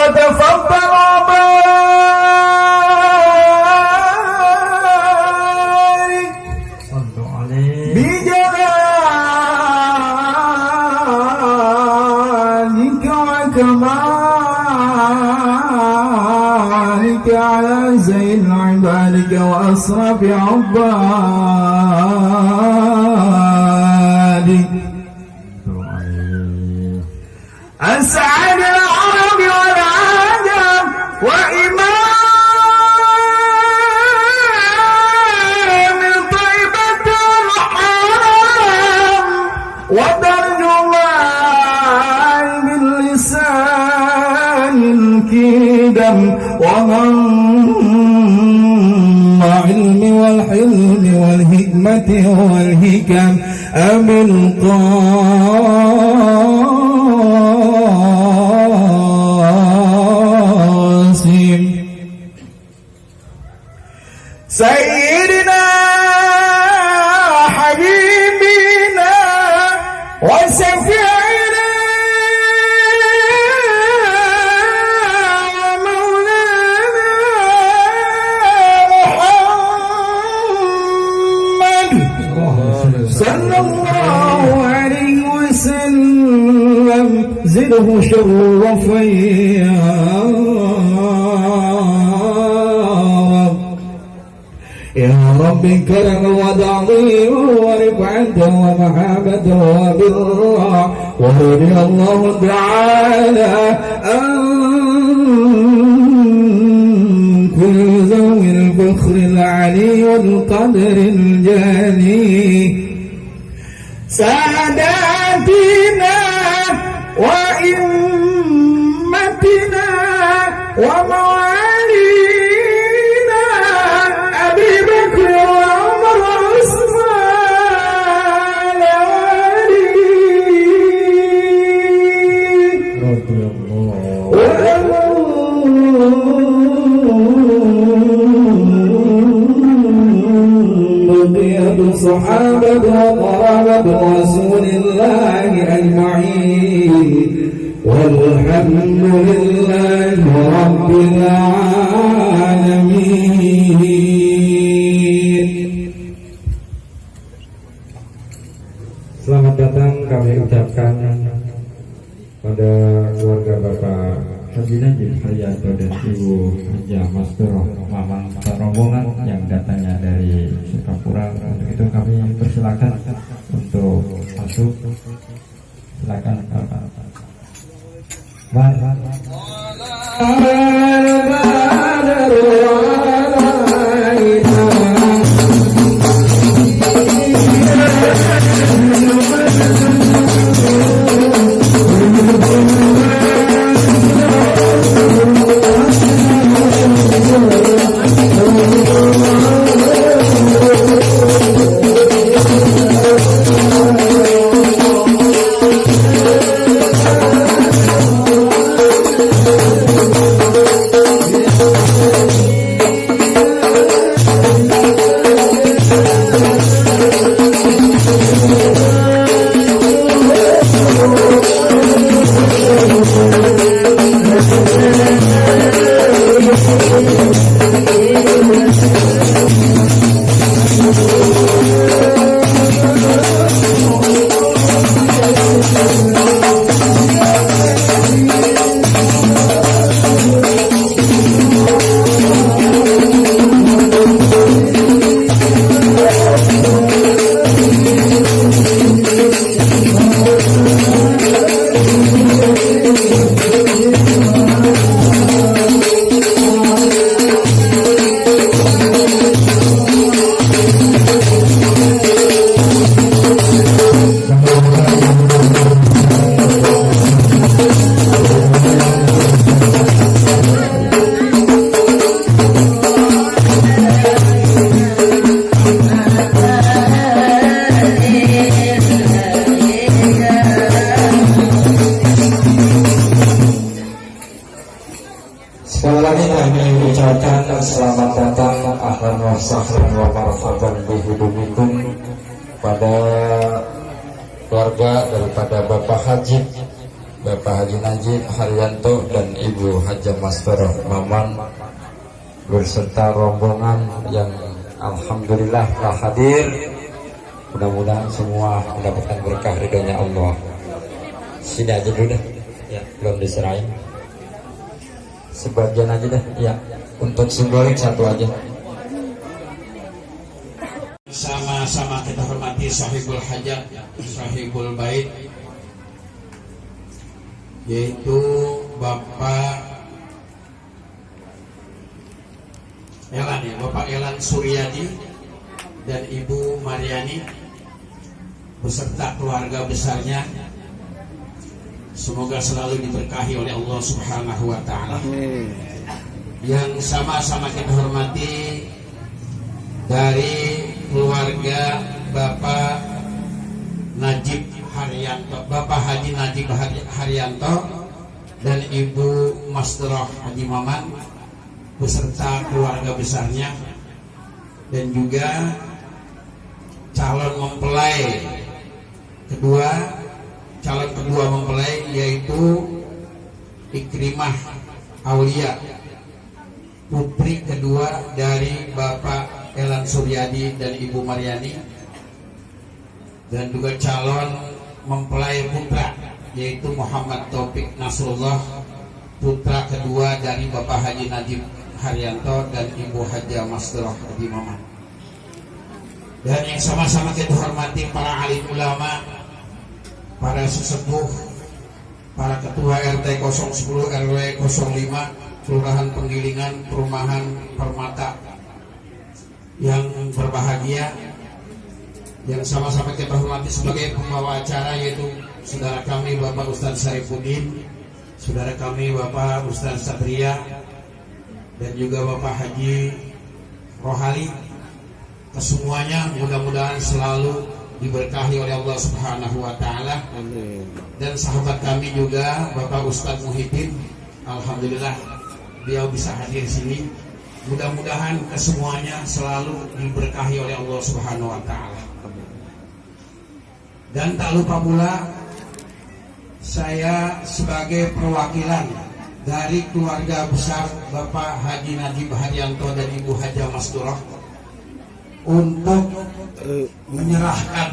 وتفضل وبارك صلوا عليه بجلالك وكمالك على زين عبادك وأسرف عبادك أسعد العرب والعجم وإمام طيبة الحرم وترجمان باللسان الكيدم ومن علم والحلم والحكمة والحكم أبي القاسم سيدنا حبيبنا وشفيعنا مولانا محمد صلى الله عليه وسلم زده شرفا يا رب كرم وتعظيم ورفعة ومحبة وبرا ورضي الله تعالى عن كل ذوي الفخر العلي والقدر الجلي ساداتنا وإمتنا وموالينا أبي بكر وعمر وعثمان وعلي رضي بقية صحابة وقرابة رسول الله أجمعين والحمد لله رب العالمين. Selamat datang kami ucapkan pada keluarga Bapak Haji Najib Haryanto dan Ibu Hajah Masturah Mamang rombongan yang datangnya dari Sukapura. Untuk itu kami persilakan untuk masuk. Silakan Bapak. Selamat datang, ahlan wa sahlan wa marhaban bihidumikum pada keluarga daripada Bapak Haji Bapak Haji Najib Haryanto dan Ibu Haja Masferah Maman berserta rombongan yang alhamdulillah telah hadir. Mudah-mudahan semua mendapatkan berkah ridhonya Allah. Sini aja dulu dah, ya, belum diserahin. Sebagian aja dah, ya, untuk simbolik satu aja. Sama-sama kita hormati sahibul hajat, sahibul bait, yaitu Bapak Elan, ya, Bapak Elan Suryadi dan Ibu Mariani beserta keluarga besarnya. Semoga selalu diberkahi oleh Allah Subhanahu wa taala. Yang sama-sama kita hormati dari keluarga Bapak Najib Haryanto, Bapak Haji Najib Haryanto dan Ibu Masdrah Haji Maman beserta keluarga besarnya, dan juga calon mempelai kedua mempelai yaitu Ikrimah Aulia, putri kedua dari Bapak Elan Suryadi dan Ibu Mariani, dan juga calon mempelai putra yaitu Muhammad Taufik Nasrullah, putra kedua dari Bapak Haji Najib Haryanto dan Ibu Haja Masdrah Haji Maman. Dan yang sama-sama kita hormati para alim ulama, para sesepuh, para ketua RT 010 RW 05 Kelurahan Penggilingan Perumahan Permata yang berbahagia, yang sama-sama kita hormati sebagai pembawa acara yaitu saudara kami Bapak Ustadz Saifuddin, saudara kami Bapak Ustadz Satria, dan juga Bapak Haji Rohali. Kesemuanya mudah-mudahan selalu diberkahi oleh Allah Subhanahu wa taala. Dan sahabat kami juga Bapak Ustadz Muhyiddin, alhamdulillah beliau bisa hadir sini. Mudah-mudahan kesemuanya selalu diberkahi oleh Allah Subhanahu wa taala. Dan tak lupa pula saya sebagai perwakilan dari keluarga besar Bapak Haji Najib Haryanto dan Ibu Haja Masdrah untuk menyerahkan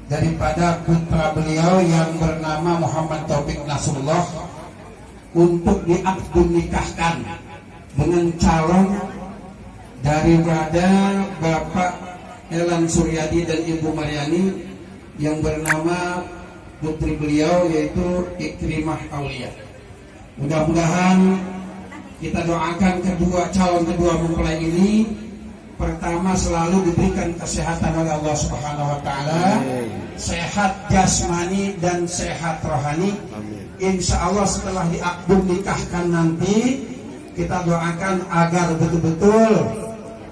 daripada putra beliau yang bernama Muhammad Taufik Nasrullah untuk diakad nikahkan dengan calon daripada Bapak Elan Suryadi dan Ibu Mariani yang bernama putri beliau yaitu Ikrimah Aulia. Mudah-mudahan kita doakan calon kedua mempelai ini pertama selalu diberikan kesehatan oleh Allah Subhanahu wa taala, sehat jasmani dan sehat rohani. Insya Allah setelah diakad nikahkan nanti kita doakan agar betul-betul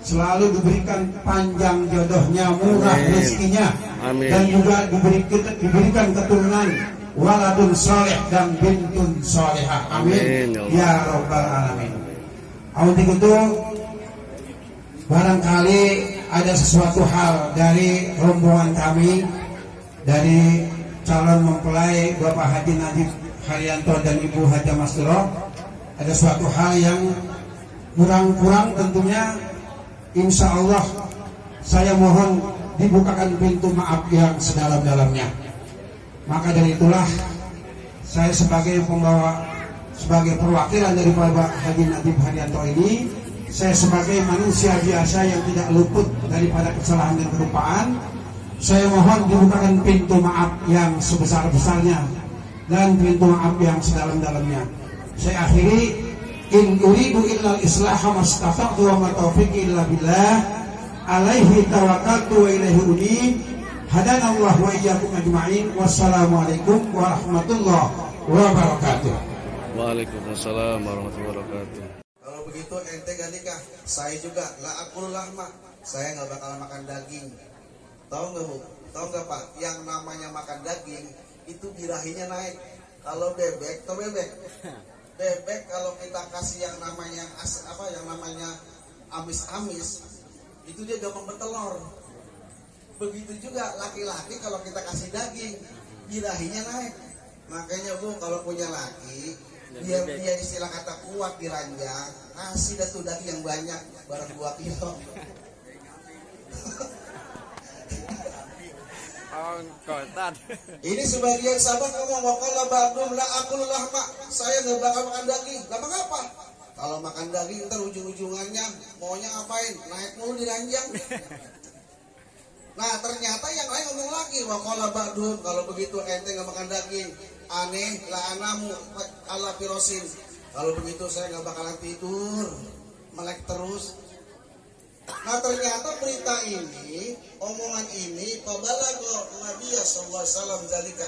selalu diberikan panjang jodohnya, murah rezekinya, dan juga diberikan keturunan waladun soleh dan bintun solehah. Amin ya rabbal alamin. Untuk itu barangkali ada sesuatu hal dari rombongan kami, dari calon mempelai Bapak Haji Najib Haryanto dan Ibu Haja Masdrah, ada suatu hal yang kurang tentunya. Insya Allah saya mohon dibukakan pintu maaf yang sedalam-dalamnya. Maka dari itulah saya sebagai perwakilan dari Bapak Haji Najib Haryanto ini, saya sebagai manusia biasa yang tidak luput daripada kesalahan dan kelupaan, saya mohon dibukakan pintu maaf yang sebesar-besarnya dan pintu maaf yang sedalam-dalamnya. Saya akhiri, in uridu illal islaha mastata'tu wa ma taufiqi illa billah alaihi tawakkaltu wa ilaihi unib. Hadanallahu wa iyyakum ajma'in. Wassalamualaikum warahmatullahi wabarakatuh. Waalaikumsalam warahmatullahi wabarakatuh. Kalau begitu ente gak nikah, saya juga la akul lahma, saya nggak bakal makan daging. Tahu nggak Bu? Tahu nggak Pak? Yang namanya makan daging itu birahinya naik. Kalau bebek, tahu bebek? Bebek kalau kita kasih yang namanya amis-amis, itu dia gampang bertelur. Begitu juga laki-laki kalau kita kasih daging, birahinya naik. Makanya Bu kalau punya laki, biar dia istilah kata kuat di ranjang, kasih dah tuh daging yang banyak, barang 2 kilo. Ini sebagian sahabat ngomong, waqala ba'dhum la aqulu lahma, saya nggak bakal makan daging. Lah mengapa? Kalau makan daging ntar ujung-ujungannya maunya ngapain? Naik mulu di ranjang. Nah ternyata yang lain ngomong lagi, waqala ba'dhum, kalau begitu ente nggak makan daging, aneh la anamu ala firosin. Kalau begitu saya nggak bakalan tidur, melek terus. Nah ternyata berita ini, omongan ini, pabalago Nabi sallallahu alaihi wasallam zalika.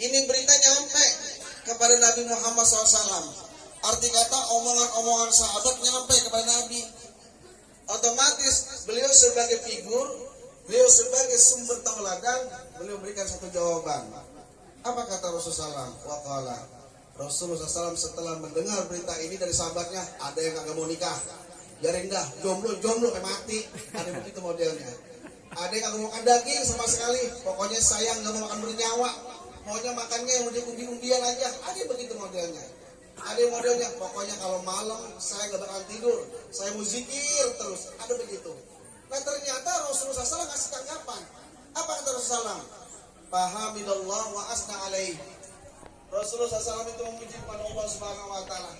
Ini berita nyampe kepada Nabi Muhammad SAW. Arti kata omongan-omongan sahabat nyampe kepada Nabi. Otomatis beliau sebagai figur, beliau sebagai sumber tauladan, beliau berikan satu jawaban. Apa kata Rasulullah SAW? Waqala Rasulullah SAW setelah mendengar berita ini dari sahabatnya, ada yang kagak mau nikah, biarin dah, jomblo kayak mati, ada begitu modelnya. Ada yang kagak mau makan daging sama sekali, pokoknya sayang nggak mau makan bernyawa, maunya makannya yang udah umbi-umbian aja, ada begitu modelnya. Ada yang modelnya, pokoknya kalau malam saya nggak bakalan tidur, saya mau zikir terus, ada begitu. Nah ternyata Rasulullah SAW ngasih tanggapan. Apa kata Rasulullah? Fahamidallah wa asna alaih. Rasulullah SAW itu memuji kepada Allah Subhanahu Wa Taala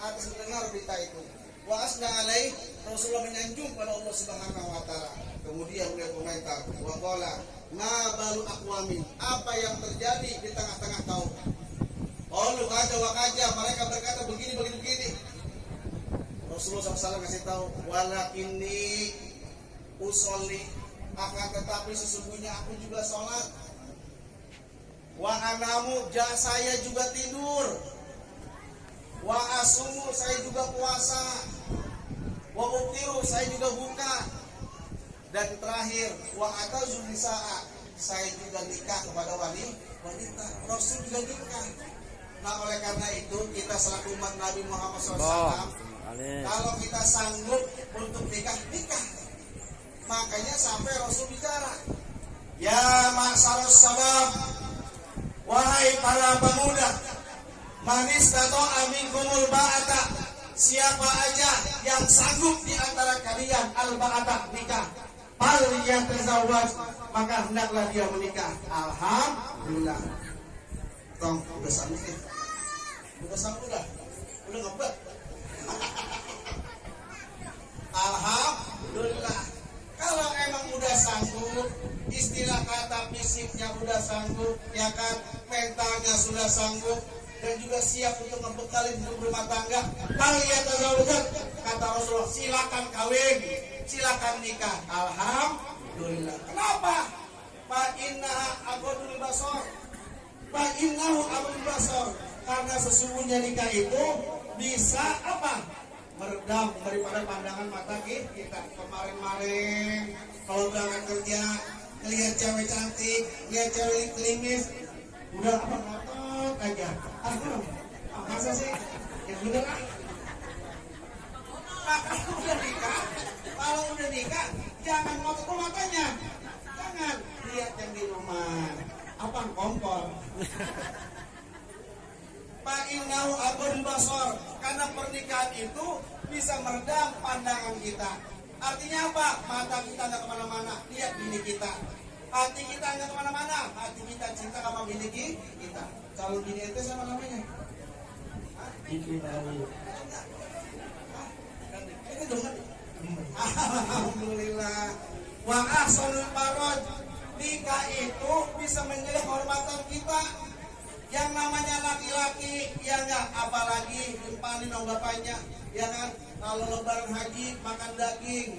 atas mendengar berita itu. Wa asna alaih, Rasulullah menyanjung kepada Allah Subhanahu Wa Taala. Kemudian beliau komentar, wa qala ma balu aqwamin, apa yang terjadi di tengah-tengah kaum. Oh lu kaja wa kaja, mereka berkata begini. Rasulullah SAW kasih tahu, walakinni usolli, akan tetapi sesungguhnya aku juga sholat. Wa anamu, saya juga tidur. Wa asumu, saya juga puasa. Wa ukiru, saya juga buka. Dan terakhir, wa atazu nisaa, saya juga nikah kepada wanita. Rasul juga nikah. Nah oleh karena itu kita selaku umat Nabi Muhammad SAW, kalau kita sanggup untuk nikah. Makanya sampai Rasul bicara, ya ma'syarus sabab, wahai para pemuda, manis tato aminkumul ba'ata, siapa aja yang sanggup di antara kalian al-ba'ata nikah, fal yatazawwaj, maka hendaklah dia menikah. Alhamdulillah. Tong, udah sanggup ya? Udah ngebet. Alhamdulillah. Kalau emang udah sanggup, istilah kata fisiknya udah sanggup, ya kan, mentalnya sudah sanggup, dan juga siap untuk ngebekalin hidup rumah tangga, kalian tazawwaj, kata Rasulullah, silakan kawin, silakan nikah. Alhamdulillah. Kenapa? Fa innahu abdul basor. Karena sesungguhnya nikah itu bisa apa? Meredam daripada pandangan mata kita. Kemarin kalau berangkat kerja, ngelihat cewek cantik, ngelihat cewek klimis, udah apa ngotot aja. Masa sih? Ya bener lah. Kalau udah nikah, jangan ngotot matanya. Jangan lihat yang di rumah. Apa kompor? Fa'innahu abun basor, karena pernikahan itu bisa meredam pandangan kita. Artinya apa? Mata kita nggak kemana-mana, lihat bini kita. Hati kita nggak kemana-mana, hati kita cinta sama bini kita. Calon bini itu sama namanya? Bini tahu. Ini dong. Alhamdulillah. Wa ahsanul faraj, nikah itu bisa menjaga kehormatan kita. Yang namanya laki-laki, ya enggak, apalagi dimpanin sama bapaknya, ya kan, kalau lebaran haji makan daging,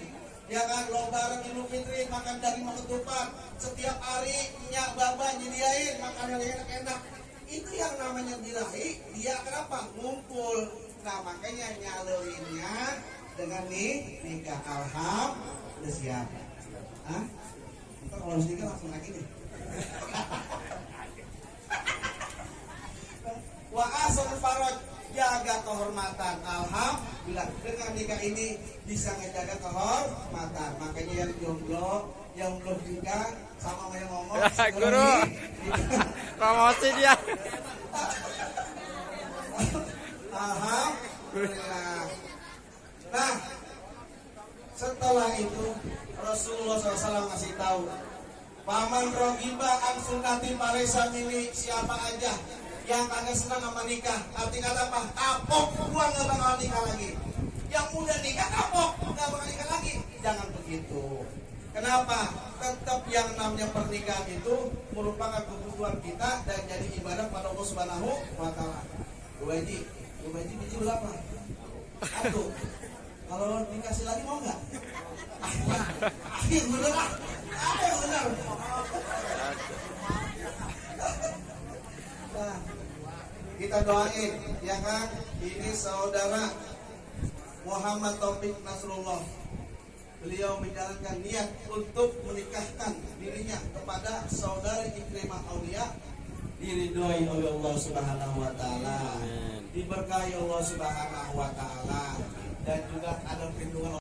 ya kan, lebaran Idul Fitri makan daging sama ketupat, setiap hari nyak baba nyediain makanan yang enak-enak. Itu yang namanya birahi, dia kenapa? Ngumpul. Nah makanya nyalurinnya dengan nikah. Alhamdulillah. Udah siap? Hah? Ntar kalau nikah langsung lagi nih. Wa asal faraj, jaga kehormatan. Alhamdulillah, dengan nikah ini bisa ngejaga kehormatan. Makanya yang jomblo, yang belum nikah, sama yang ngomong, Promosi dia. Alhamdulillah. Nah, setelah itu Rasulullah SAW ngasih tahu, paman rogiba an sunnati palesa milik siapa aja yang kagak senang sama nikah. Artinya apa? Kapok, gua nggak bakal nikah lagi. Yang udah nikah kapok, nggak bakal nikah lagi. Jangan begitu. Kenapa? Tetap yang namanya pernikahan itu merupakan kebutuhan kita dan jadi ibadah pada Allah Subhanahu wa Ta'ala. Bu Haji biji berapa? Satu. Kalau dikasih lagi mau nggak? Akhir bener lah. Akhir bener. Nah, kita doain, ya kan? Ini saudara Muhammad Taufik Nasrullah. Beliau menjalankan niat untuk menikahkan dirinya kepada saudari Ikrimah Aulia, diridhoi oleh Allah Subhanahu wa Ta'ala, diberkahi Allah Subhanahu wa Ta'ala, dan juga ada perlindungan